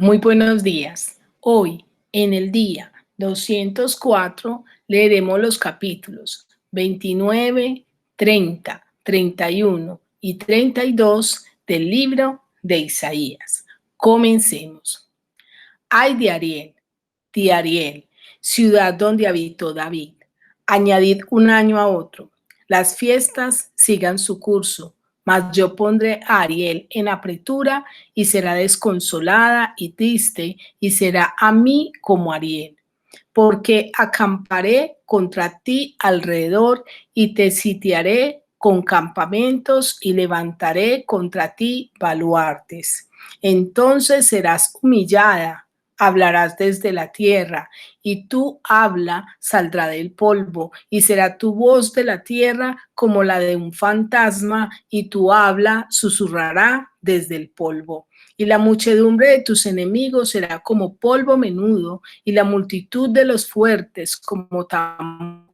Muy buenos días. Hoy, en el día 204, leeremos los capítulos 29, 30, 31 y 32 del libro de Isaías. Comencemos. Ay de Ariel, ciudad donde habitó David. Añadid un año a otro. Las fiestas sigan su curso, mas yo pondré a Ariel en apretura y será desconsolada y triste y será a mí como Ariel. Porque acamparé contra ti alrededor y te sitiaré con campamentos y levantaré contra ti baluartes. Entonces serás humillada, hablarás desde la tierra, y tu habla saldrá del polvo, y será tu voz de la tierra como la de un fantasma, y tu habla susurrará desde el polvo. Y la muchedumbre de tus enemigos será como polvo menudo, y la multitud de los fuertes como tambor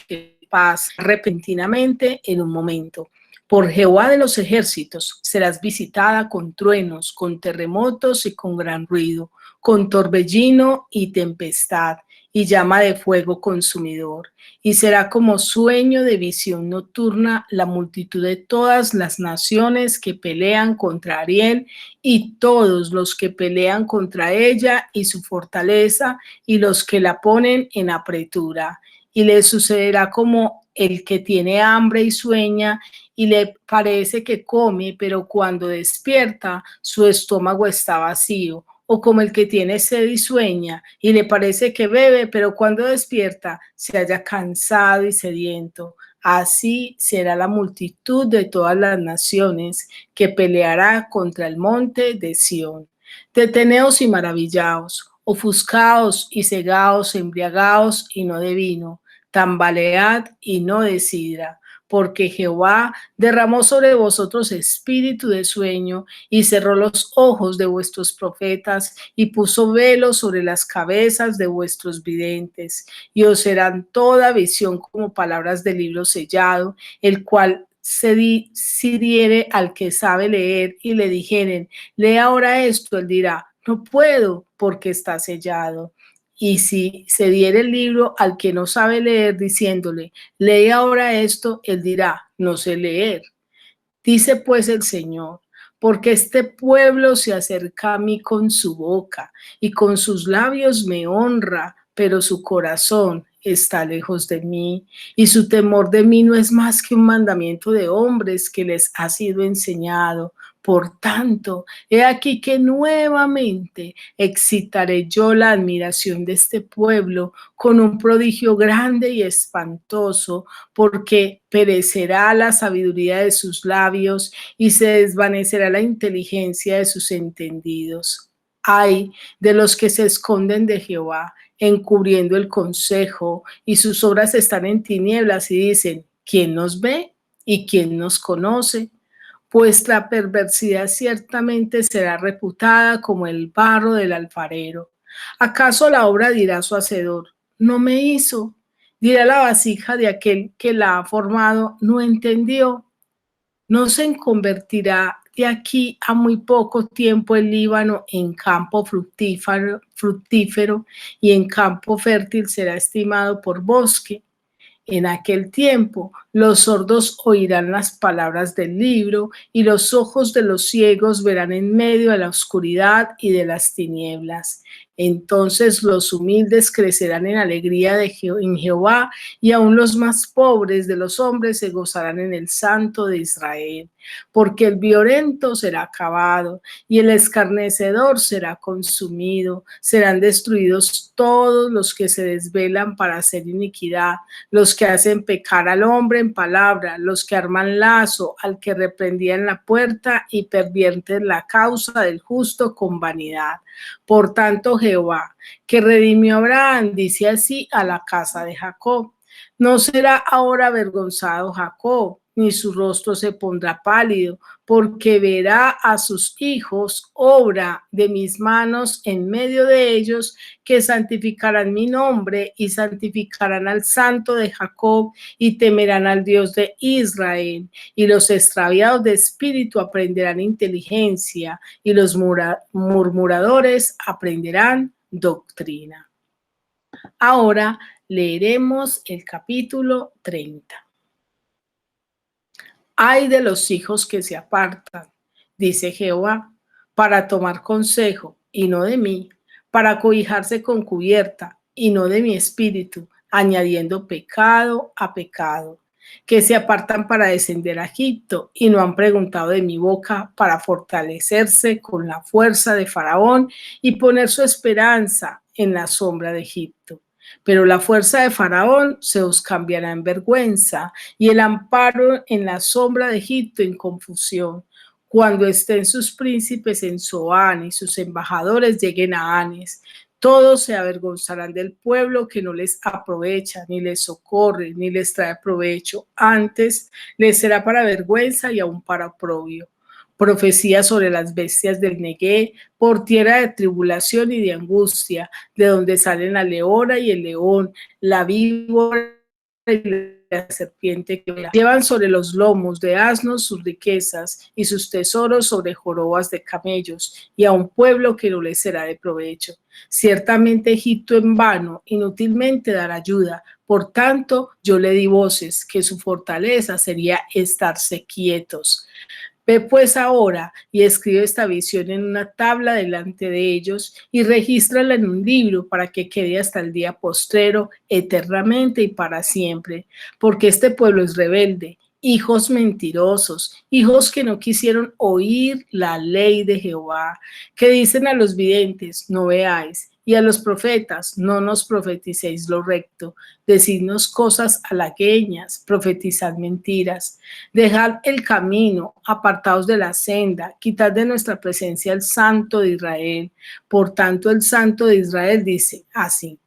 que pasa repentinamente en un momento. Por Jehová de los ejércitos serás visitada con truenos, con terremotos y con gran ruido, con torbellino y tempestad y llama de fuego consumidor. Y será como sueño de visión nocturna la multitud de todas las naciones que pelean contra Ariel y todos los que pelean contra ella y su fortaleza y los que la ponen en apretura. Y le sucederá como el que tiene hambre y sueña y le parece que come, pero cuando despierta su estómago está vacío, o como el que tiene sed y sueña y le parece que bebe, pero cuando despierta se halla cansado y sediento. Así será la multitud de todas las naciones que peleará contra el monte de Sión. Deteneos y maravillaos, ofuscaos y cegaos, embriagaos y no de vino, tambalead y no de sidra, porque Jehová derramó sobre vosotros espíritu de sueño y cerró los ojos de vuestros profetas y puso velo sobre las cabezas de vuestros videntes, y os serán toda visión como palabras del libro sellado, el cual si diere al que sabe leer y le dijeren, lee ahora esto, él dirá, no puedo porque está sellado. Y si se diere el libro al que no sabe leer diciéndole, lee ahora esto, él dirá, no sé leer. Dice pues el Señor, porque este pueblo se acerca a mí con su boca y con sus labios me honra, pero su corazón está lejos de mí y su temor de mí no es más que un mandamiento de hombres que les ha sido enseñado. Por tanto, he aquí que nuevamente excitaré yo la admiración de este pueblo con un prodigio grande y espantoso, porque perecerá la sabiduría de sus labios y se desvanecerá la inteligencia de sus entendidos. Ay de los que se esconden de Jehová, encubriendo el consejo, y sus obras están en tinieblas y dicen, ¿quién nos ve y quién nos conoce? Vuestra perversidad ciertamente será reputada como el barro del alfarero. ¿Acaso la obra dirá a su hacedor, no me hizo? Dirá la vasija de aquel que la ha formado, no entendió. No se convertirá de aquí a muy poco tiempo el Líbano en campo fructífero y en campo fértil será estimado por bosque. En aquel tiempo los sordos oirán las palabras del libro y los ojos de los ciegos verán en medio de la oscuridad y de las tinieblas. Entonces los humildes crecerán en alegría en Jehová y aun los más pobres de los hombres se gozarán en el Santo de Israel. Porque el violento será acabado y el escarnecedor será consumido. Serán destruidos todos los que se desvelan para hacer iniquidad, los que hacen pecar al hombre en palabra, los que arman lazo al que reprendía en la puerta y pervierten la causa del justo con vanidad. Por tanto, Jehová, que redimió a Abraham, dice así a la casa de Jacob: no será ahora avergonzado Jacob, ni su rostro se pondrá pálido, porque verá a sus hijos, obra de mis manos en medio de ellos, que santificarán mi nombre y santificarán al Santo de Jacob y temerán al Dios de Israel. Y los extraviados de espíritu aprenderán inteligencia y los murmuradores aprenderán doctrina. Ahora leeremos el capítulo 30. Ay de los hijos que se apartan, dice Jehová, para tomar consejo y no de mí, para cobijarse con cubierta y no de mi espíritu, añadiendo pecado a pecado, que se apartan para descender a Egipto y no han preguntado de mi boca para fortalecerse con la fuerza de Faraón y poner su esperanza en la sombra de Egipto. Pero la fuerza de Faraón se os cambiará en vergüenza y el amparo en la sombra de Egipto en confusión. Cuando estén sus príncipes en Zoán y sus embajadores lleguen a Anes, todos se avergonzarán del pueblo que no les aprovecha, ni les socorre, ni les trae provecho. Antes les será para vergüenza y aún para oprobio. Profecía sobre las bestias del Negué, por tierra de tribulación y de angustia, de donde salen la leona y el león, la víbora y la serpiente que llevan sobre los lomos de asnos sus riquezas y sus tesoros sobre jorobas de camellos, y a un pueblo que no les será de provecho. Ciertamente Egipto en vano, inútilmente dará ayuda. Por tanto, yo le di voces, que su fortaleza sería estarse quietos. Ve pues ahora y escribe esta visión en una tabla delante de ellos y regístrala en un libro para que quede hasta el día postrero, eternamente y para siempre. Porque este pueblo es rebelde, hijos mentirosos, hijos que no quisieron oír la ley de Jehová, que dicen a los videntes, no veáis, y a los profetas, no nos profeticéis lo recto, decidnos cosas halagueñas, profetizad mentiras. Dejad el camino, apartaos de la senda, quitad de nuestra presencia el Santo de Israel. Por tanto, el Santo de Israel dice así: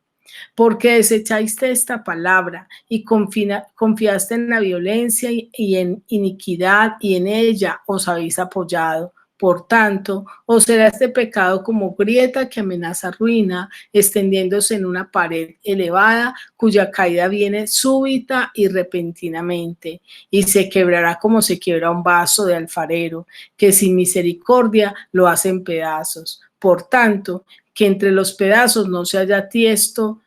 porque desechaste esta palabra y confiaste en la violencia y en iniquidad, y en ella os habéis apoyado. Por tanto, os será este pecado como grieta que amenaza ruina, extendiéndose en una pared elevada, cuya caída viene súbita y repentinamente, y se quebrará como se quiebra un vaso de alfarero, que sin misericordia lo hace en pedazos. Por tanto, que entre los pedazos no se haya tiesto,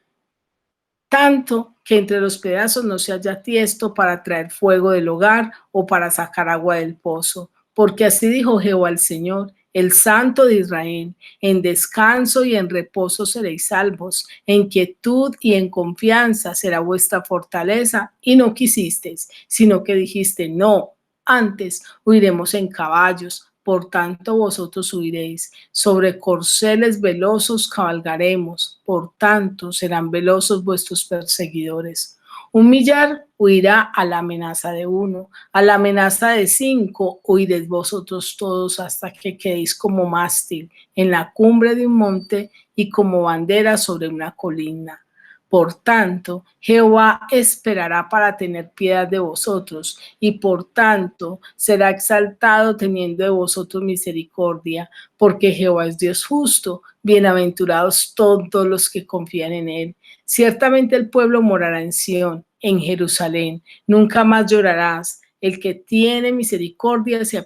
tanto que entre los pedazos no se haya tiesto para traer fuego del hogar o para sacar agua del pozo. Porque así dijo Jehová el Señor, el Santo de Israel: en descanso y en reposo seréis salvos, en quietud y en confianza será vuestra fortaleza. Y no quisisteis, sino que dijiste, no, antes huiremos en caballos. Por tanto vosotros huiréis, sobre corceles velosos cabalgaremos, por tanto serán velosos vuestros perseguidores. Un millar huirá a la amenaza de uno, a la amenaza de 5 huiréis vosotros todos, hasta que quedéis como mástil en la cumbre de un monte y como bandera sobre una colina. Por tanto, Jehová esperará para tener piedad de vosotros, y por tanto será exaltado teniendo de vosotros misericordia, porque Jehová es Dios justo, bienaventurados todos los que confían en él. Ciertamente el pueblo morará en Sión, en Jerusalén, nunca más llorarás. El que tiene misericordia se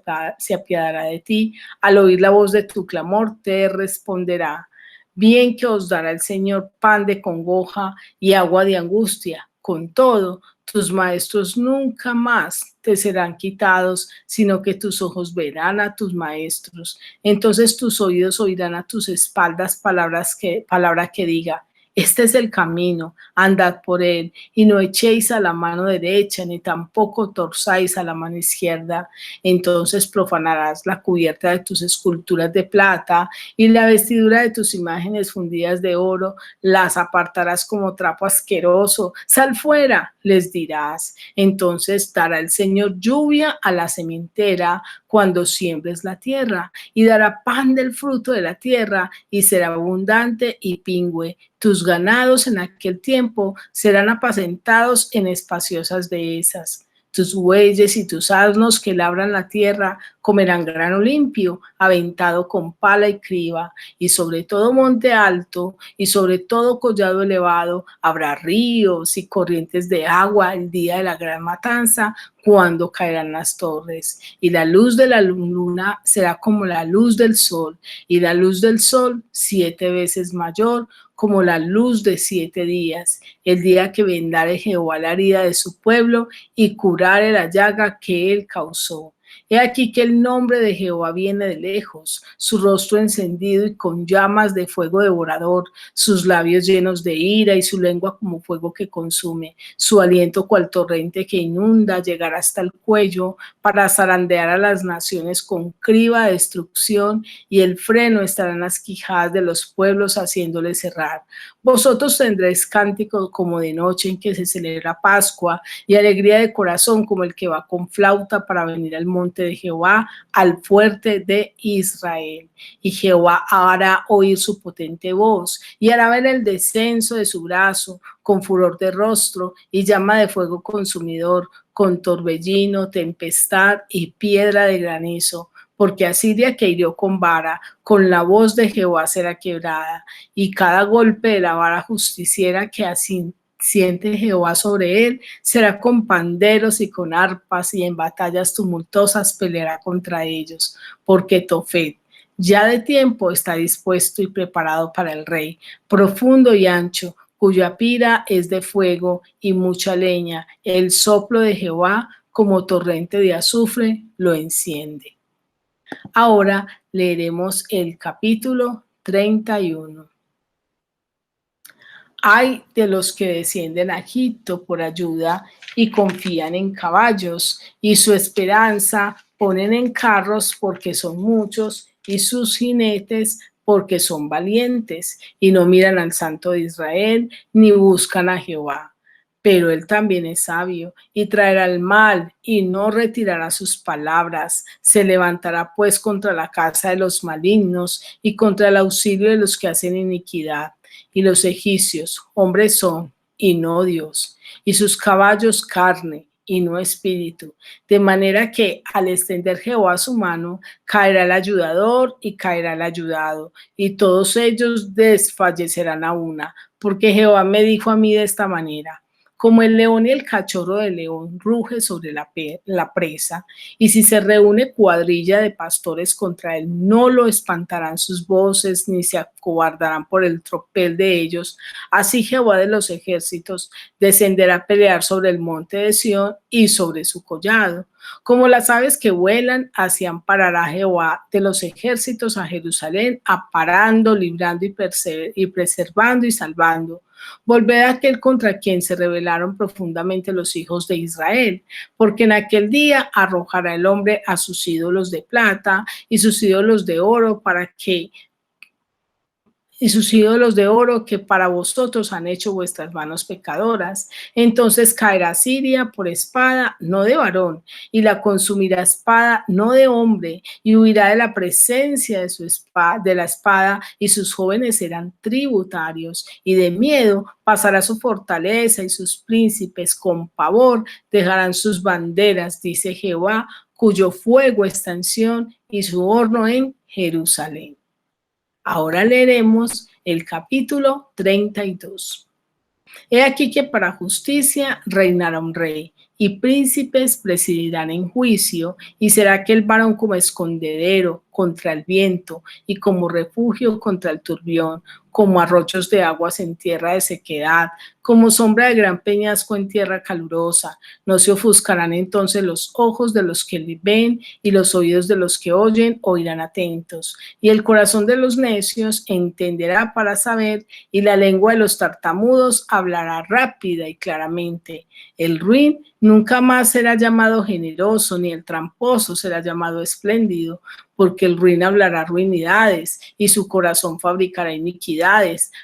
apiadará de ti, al oír la voz de tu clamor te responderá. Bien que os dará el Señor pan de congoja y agua de angustia. Con todo, tus maestros nunca más te serán quitados, sino que tus ojos verán a tus maestros. Entonces tus oídos oirán a tus espaldas palabra que diga: este es el camino, andad por él, y no echéis a la mano derecha, ni tampoco torzáis a la mano izquierda. Entonces profanarás la cubierta de tus esculturas de plata y la vestidura de tus imágenes fundidas de oro, las apartarás como trapo asqueroso. Sal fuera, les dirás. Entonces dará el Señor lluvia a la sementera cuando siembres la tierra, y dará pan del fruto de la tierra, y será abundante y pingüe. Tus ganados en aquel tiempo serán apacentados en espaciosas dehesas. Tus bueyes y tus asnos que labran la tierra comerán grano limpio, aventado con pala y criba, y sobre todo monte alto y sobre todo collado elevado habrá ríos y corrientes de agua el día de la gran matanza, cuando caerán las torres. Y la luz de la luna será como la luz del sol, y la luz del sol 7 veces mayor como la luz de 7 días, el día que vendare Jehová la herida de su pueblo y curare la llaga que él causó. He aquí que el nombre de Jehová viene de lejos, su rostro encendido y con llamas de fuego devorador, sus labios llenos de ira y su lengua como fuego que consume, su aliento cual torrente que inunda, llegará hasta el cuello para zarandear a las naciones con criba de destrucción, y el freno estará en las quijadas de los pueblos haciéndoles cerrar. Vosotros tendréis cántico como de noche en que se celebra Pascua, y alegría de corazón como el que va con flauta para venir al monte de Jehová, al fuerte de Israel. Y Jehová hará oír su potente voz, y hará ver el descenso de su brazo, con furor de rostro y llama de fuego consumidor, con torbellino, tempestad y piedra de granizo. Porque Asiria que hirió con vara, con la voz de Jehová será quebrada, y cada golpe de la vara justiciera que así siente Jehová sobre él, será con panderos y con arpas, y en batallas tumultuosas peleará contra ellos, porque Tofet ya de tiempo está dispuesto y preparado para el rey, profundo y ancho, cuya pira es de fuego y mucha leña, el soplo de Jehová como torrente de azufre lo enciende. Ahora leeremos el capítulo 31. Ay de los que descienden a Egipto por ayuda y confían en caballos, y su esperanza ponen en carros porque son muchos, y sus jinetes porque son valientes, y no miran al Santo de Israel, ni buscan a Jehová. Pero él también es sabio, y traerá el mal, y no retirará sus palabras. Se levantará pues contra la casa de los malignos, y contra el auxilio de los que hacen iniquidad. Y los egipcios, hombres son, y no Dios, y sus caballos carne, y no espíritu. De manera que al extender Jehová su mano, caerá el ayudador y caerá el ayudado, y todos ellos desfallecerán a una, porque Jehová me dijo a mí de esta manera: como el león y el cachorro del león ruge sobre la presa, y si se reúne cuadrilla de pastores contra él, no lo espantarán sus voces, ni se acobardarán por el tropel de ellos. Así Jehová de los ejércitos descenderá a pelear sobre el monte de Sión y sobre su collado. Como las aves que vuelan, así amparará Jehová de los ejércitos a Jerusalén, amparando, librando y preservando y salvando. Volved a aquel contra quien se rebelaron profundamente los hijos de Israel, porque en aquel día arrojará el hombre a sus ídolos de plata y sus ídolos de oro que para vosotros han hecho vuestras manos pecadoras. Entonces caerá Siria por espada, no de varón, y la consumirá espada, no de hombre, y huirá de la presencia de la espada, y sus jóvenes serán tributarios, y de miedo pasará su fortaleza, y sus príncipes con pavor dejarán sus banderas, dice Jehová, cuyo fuego está en Sión y su horno en Jerusalén. Ahora leeremos el capítulo 32. He aquí que para justicia reinará un rey, y príncipes presidirán en juicio, y será aquel varón como escondedero contra el viento, y como refugio contra el turbión, como arroyos de aguas en tierra de sequedad, como sombra de gran peñasco en tierra calurosa. No se ofuscarán entonces los ojos de los que le ven, y los oídos de los que oyen oirán atentos. Y el corazón de los necios entenderá para saber, y la lengua de los tartamudos hablará rápida y claramente. El ruin nunca más será llamado generoso, ni el tramposo será llamado espléndido, porque el ruin hablará ruinidades, y su corazón fabricará iniquidades,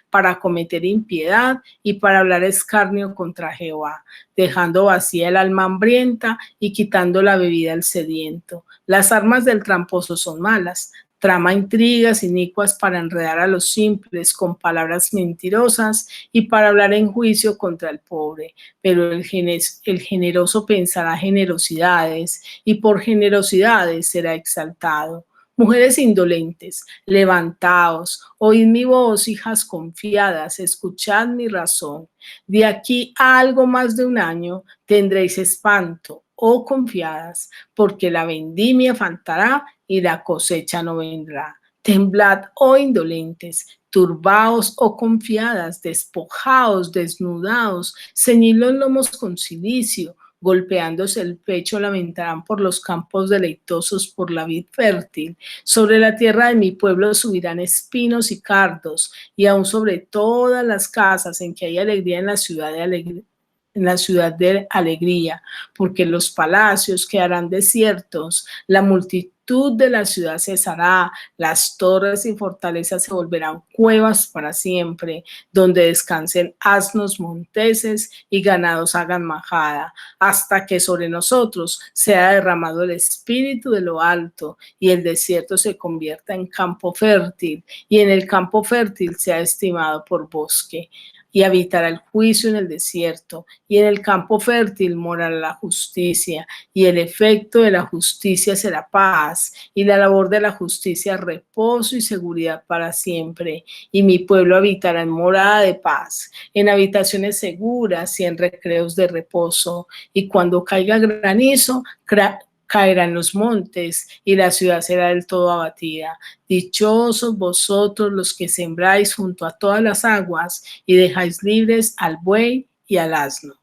para cometer impiedad y para hablar escarnio contra Jehová, dejando vacía el alma hambrienta y quitando la bebida al sediento. Las armas del tramposo son malas, Trama intrigas inicuas para enredar a los simples con palabras mentirosas y para hablar en juicio contra el pobre. Pero el generoso pensará generosidades y por generosidades será exaltado. Mujeres indolentes, levantaos, oíd mi voz, hijas confiadas, escuchad mi razón. De aquí a algo más de un año tendréis espanto, oh confiadas, porque la vendimia faltará y la cosecha no vendrá. Temblad, oh indolentes, turbaos, oh confiadas, despojaos, desnudaos, ceñid los lomos con cilicio, golpeándose el pecho lamentarán por los campos deleitosos, por la vid fértil. Sobre la tierra de mi pueblo subirán espinos y cardos, y aún sobre todas las casas en que hay alegría en la ciudad de alegría, en la ciudad de alegría, porque los palacios quedarán desiertos, la multitud de la ciudad cesará, las torres y fortalezas se volverán cuevas para siempre, donde descansen asnos monteses y ganados hagan majada, hasta que sobre nosotros sea derramado el espíritu de lo alto y el desierto se convierta en campo fértil y en el campo fértil sea estimado por bosque. Y habitará el juicio en el desierto, y en el campo fértil morará la justicia, y el efecto de la justicia será paz, y la labor de la justicia reposo y seguridad para siempre. Y mi pueblo habitará en morada de paz, en habitaciones seguras y en recreos de reposo. Y cuando caiga granizo, caerán los montes y la ciudad será del todo abatida. Dichosos vosotros los que sembráis junto a todas las aguas y dejáis libres al buey y al asno.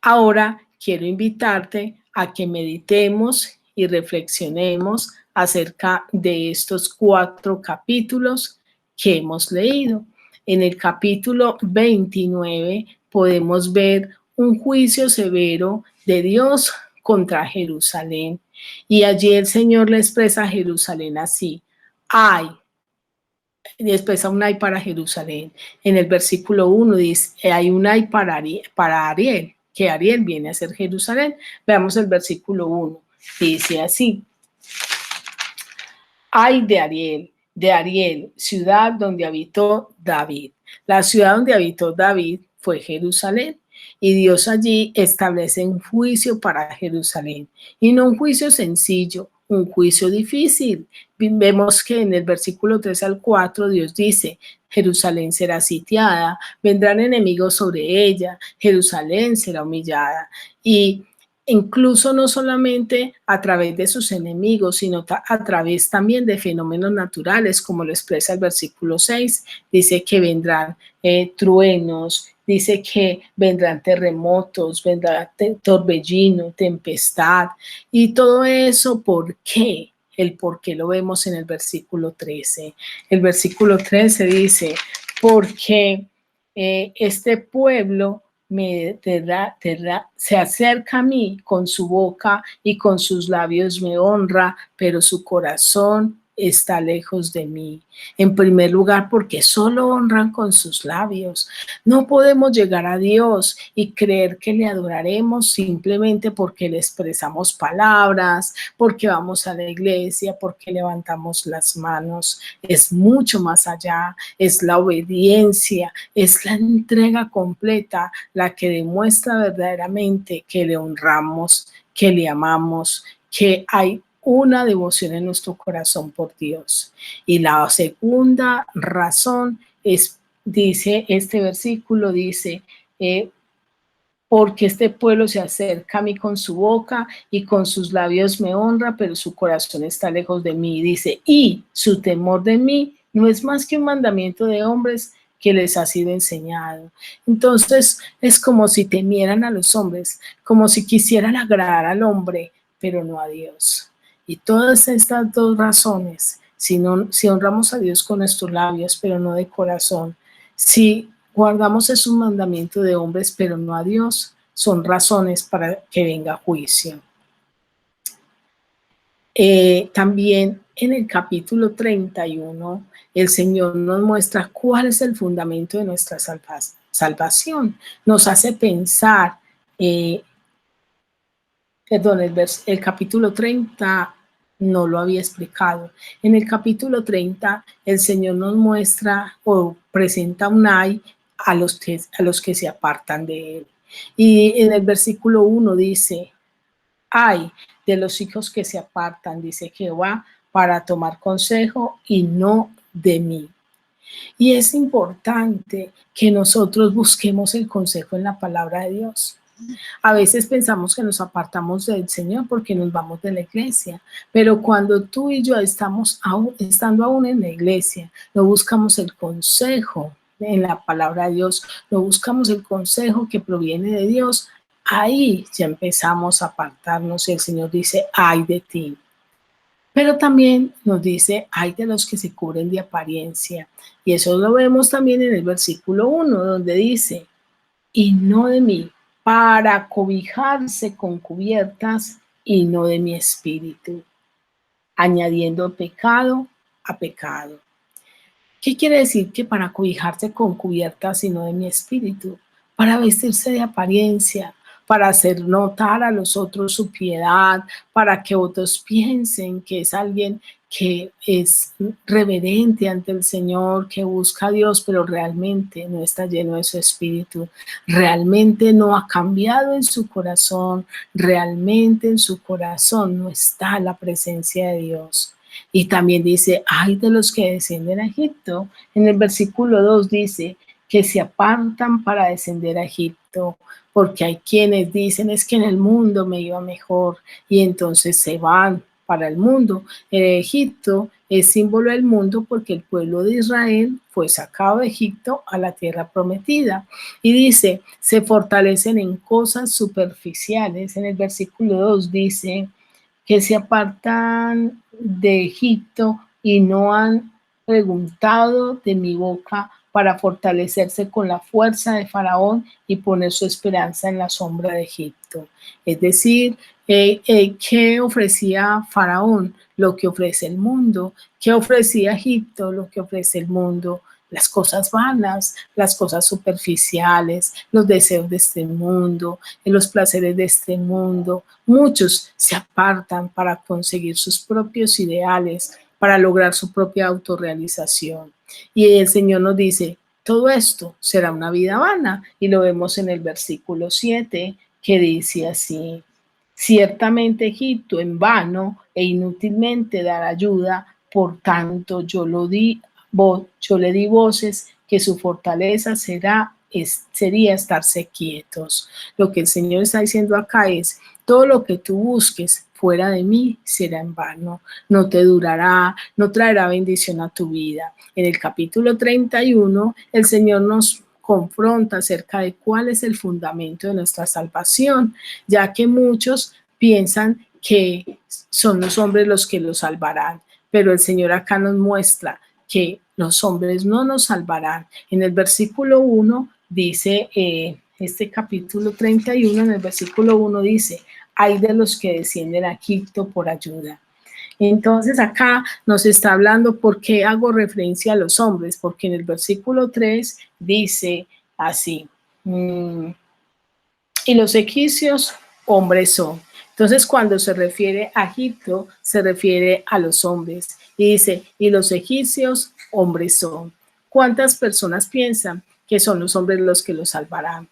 Ahora quiero invitarte a que meditemos y reflexionemos acerca de estos 4 capítulos que hemos leído. En el capítulo 29 podemos ver un juicio severo de Dios contra Jerusalén. Y allí el Señor le expresa a Jerusalén así: ay, y expresa un ay para Jerusalén. En el versículo 1 dice, hay un ay para Ariel, que Ariel viene a ser Jerusalén. Veamos el versículo 1. Dice así: ay de Ariel, ciudad donde habitó David. La ciudad donde habitó David fue Jerusalén. Y Dios allí establece un juicio para Jerusalén. Y no un juicio sencillo, un juicio difícil. Vemos que en el versículo 3 al 4 Dios dice: Jerusalén será sitiada, vendrán enemigos sobre ella, Jerusalén será humillada. Y incluso no solamente a través de sus enemigos, sino a través también de fenómenos naturales, como lo expresa el versículo 6, dice que vendrán truenos, dice que vendrán terremotos, vendrá torbellino, tempestad, y todo eso, ¿por qué? El por qué lo vemos en el versículo 13. El versículo 13 dice: porque este pueblo se acerca a mí con su boca y con sus labios me honra, pero su corazón está lejos de mí. En primer lugar, porque solo honran con sus labios. No podemos llegar a Dios y creer que le adoraremos simplemente porque le expresamos palabras, porque vamos a la iglesia, porque levantamos las manos. Es mucho más allá, es la obediencia, es la entrega completa la que demuestra verdaderamente que le honramos, que le amamos, que hay una devoción en nuestro corazón por Dios. Y la segunda razón es, dice este versículo, dice, porque este pueblo se acerca a mí con su boca y con sus labios me honra, pero su corazón está lejos de mí. Dice, y su temor de mí no es más que un mandamiento de hombres que les ha sido enseñado. Entonces es como si temieran a los hombres, como si quisieran agradar al hombre, pero no a Dios. Y todas estas 2 razones, si honramos a Dios con nuestros labios, pero no de corazón, si guardamos esos mandamientos de hombres, pero no a Dios, son razones para que venga juicio. También en el capítulo 31, el Señor nos muestra cuál es el fundamento de nuestra salvación. Nos hace pensar, el capítulo 30 no lo había explicado. En el capítulo 30, el Señor nos muestra o presenta un ay a los que se apartan de Él. Y en el versículo 1 dice, ay de los hijos que se apartan, dice Jehová, para tomar consejo y no de mí. Y es importante que nosotros busquemos el consejo en la palabra de Dios. A veces pensamos que nos apartamos del Señor porque nos vamos de la iglesia, pero cuando tú y yo estando aún en la iglesia, no buscamos el consejo en la palabra de Dios, no buscamos el consejo que proviene de Dios, ahí ya empezamos a apartarnos y el Señor dice, ay de ti. Pero también nos dice, ay de los que se cubren de apariencia. Y eso lo vemos también en el versículo 1, donde dice, y no de mí, para cobijarse con cubiertas y no de mi espíritu, añadiendo pecado a pecado. ¿Qué quiere decir que para cobijarse con cubiertas y no de mi espíritu? Para vestirse de apariencia, para hacer notar a los otros su piedad, para que otros piensen que es alguien que es reverente ante el Señor, que busca a Dios, pero realmente no está lleno de su espíritu, realmente no ha cambiado en su corazón, realmente en su corazón no está la presencia de Dios. Y también dice, ay de los que descienden a Egipto. En el versículo 2 dice que se apartan para descender a Egipto, porque hay quienes dicen es que en el mundo me iba mejor y entonces se van para el mundo. Egipto es símbolo del mundo porque el pueblo de Israel fue sacado de Egipto a la tierra prometida. Y dice, se fortalecen en cosas superficiales. En el versículo 2 dice, que se apartan de Egipto y no han preguntado de mi boca para fortalecerse con la fuerza de Faraón y poner su esperanza en la sombra de Egipto. Es decir, ¿qué ofrecía Faraón? Lo que ofrece el mundo. ¿Qué ofrecía Egipto? Lo que ofrece el mundo. Las cosas vanas, las cosas superficiales, los deseos de este mundo, los placeres de este mundo. Muchos se apartan para conseguir sus propios ideales, para lograr su propia autorrealización. Y el Señor nos dice, todo esto será una vida vana. Y lo vemos en el versículo 7, que dice así, ciertamente Egipto en vano e inútilmente dará ayuda, por tanto yo le di voces que su fortaleza sería estarse quietos. Lo que el Señor está diciendo acá es, todo lo que tú busques fuera de mí será en vano, no te durará, no traerá bendición a tu vida. En el capítulo 31, el Señor nos confronta acerca de cuál es el fundamento de nuestra salvación, ya que muchos piensan que son los hombres los que los salvarán, pero el Señor acá nos muestra que los hombres no nos salvarán. En el versículo 1 dice, este capítulo 31, en el versículo 1 dice, hay de los que descienden a Egipto por ayuda. Entonces acá nos está hablando por qué hago referencia a los hombres, porque en el versículo 3 dice así, y los egipcios hombres son. Entonces, cuando se refiere a Egipto, se refiere a los hombres. Y dice, y los egipcios hombres son. ¿Cuántas personas piensan que son los hombres los que los salvarán?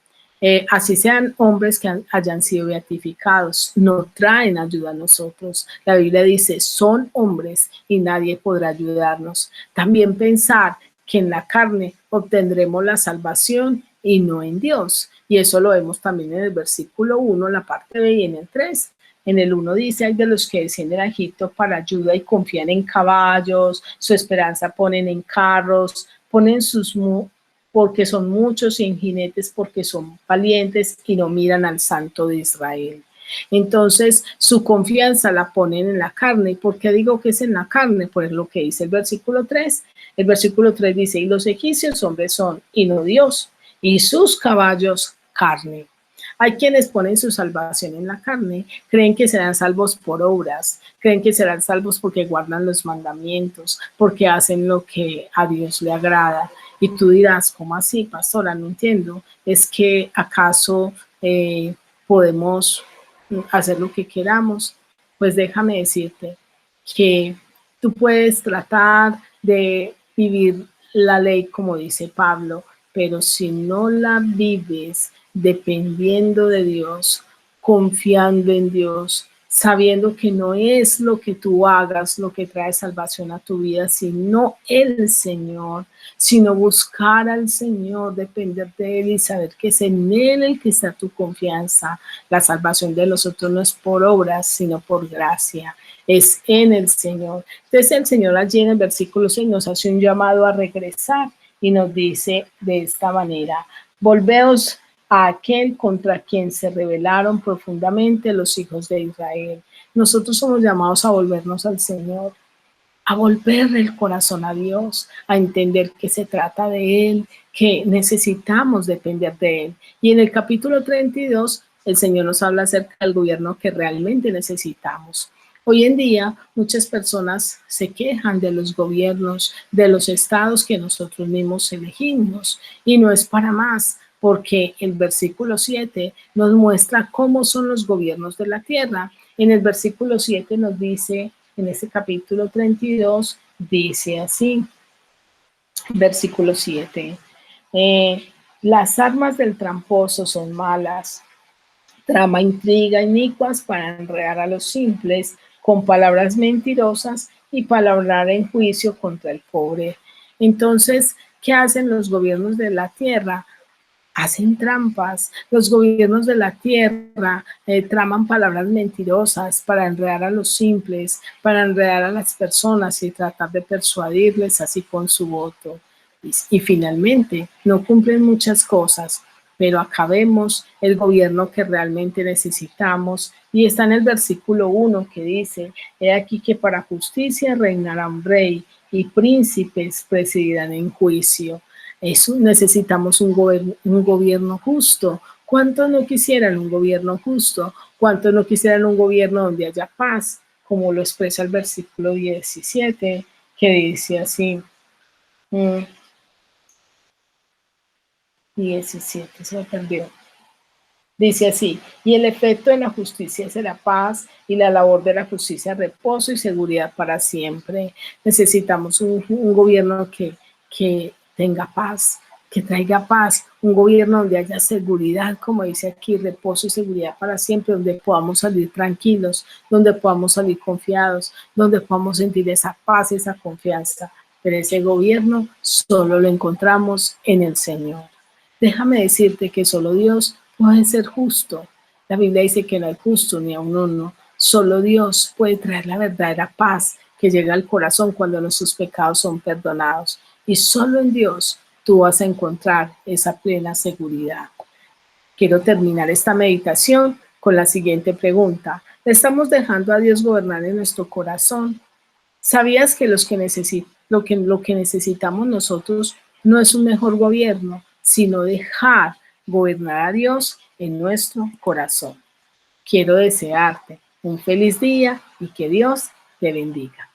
Así sean hombres que hayan sido beatificados, no traen ayuda a nosotros. La Biblia dice, son hombres y nadie podrá ayudarnos. También pensar que en la carne obtendremos la salvación y no en Dios. Y eso lo vemos también en el versículo 1, la parte B y en el 3. En el 1 dice, hay de los que descienden a Egipto para ayuda y confían en caballos, su esperanza ponen en carros, ponen porque son muchos y en jinetes porque son valientes y no miran al Santo de Israel. Entonces, su confianza la ponen en la carne. ¿Por qué digo que es en la carne? Pues lo que dice el versículo 3. El versículo 3 dice, y los egipcios hombres son, y no Dios, y sus caballos carne. Hay quienes ponen su salvación en la carne, creen que serán salvos por obras, creen que serán salvos porque guardan los mandamientos, porque hacen lo que a Dios le agrada. Y tú dirás, ¿cómo así, pastora? No entiendo. ¿Es que acaso podemos hacer lo que queramos? Pues déjame decirte que tú puedes tratar de vivir la ley como dice Pablo, pero si no la vives dependiendo de Dios, confiando en Dios, sabiendo que no es lo que tú hagas lo que trae salvación a tu vida, sino el Señor, sino buscar al Señor, depender de Él y saber que es en Él el que está tu confianza. La salvación de los otros no es por obras, sino por gracia. Es en el Señor. Entonces el Señor allí en el versículo 6 nos hace un llamado a regresar y nos dice de esta manera: volveos a aquel contra quien se rebelaron profundamente los hijos de Israel. Nosotros somos llamados a volvernos al Señor, a volver el corazón a Dios, a entender que se trata de Él, que necesitamos depender de Él. Y en el capítulo 32, el Señor nos habla acerca del gobierno que realmente necesitamos. Hoy en día, muchas personas se quejan de los gobiernos, de los estados que nosotros mismos elegimos, y no es para más, porque el versículo 7 nos muestra cómo son los gobiernos de la tierra. En el versículo 7 nos dice, en ese capítulo 32, dice así, versículo 7, las armas del tramposo son malas, trama intriga inicuas para enredar a los simples con palabras mentirosas y palabrar en juicio contra el pobre. Entonces, ¿qué hacen los gobiernos de la tierra? Hacen trampas. Los gobiernos de la tierra traman palabras mentirosas para enredar a los simples, para enredar a las personas y tratar de persuadirles así con su voto. Y finalmente, no cumplen muchas cosas, pero acabemos el gobierno que realmente necesitamos. Y está en el versículo 1 que dice: he aquí que para justicia reinará un rey y príncipes presidirán en juicio. Eso, necesitamos un gobierno justo. ¿Cuántos no quisieran un gobierno justo? ¿Cuántos no quisieran un gobierno donde haya paz? Como lo expresa el versículo 17, que dice así, 17, se me perdió. Dice así: y el efecto de la justicia será paz, y la labor de la justicia reposo y seguridad para siempre. Necesitamos un gobierno que tenga paz, que traiga paz, un gobierno donde haya seguridad, como dice aquí, reposo y seguridad para siempre, donde podamos salir tranquilos, donde podamos salir confiados, donde podamos sentir esa paz, esa confianza. Pero ese gobierno solo lo encontramos en el Señor. Déjame decirte que solo Dios puede ser justo. La Biblia dice que no hay justo ni aun uno. Solo Dios puede traer la verdadera paz que llega al corazón cuando nuestros pecados son perdonados. Y solo en Dios tú vas a encontrar esa plena seguridad. Quiero terminar esta meditación con la siguiente pregunta: ¿le estamos dejando a Dios gobernar en nuestro corazón? ¿Sabías que lo que necesitamos nosotros no es un mejor gobierno, sino dejar gobernar a Dios en nuestro corazón? Quiero desearte un feliz día y que Dios te bendiga.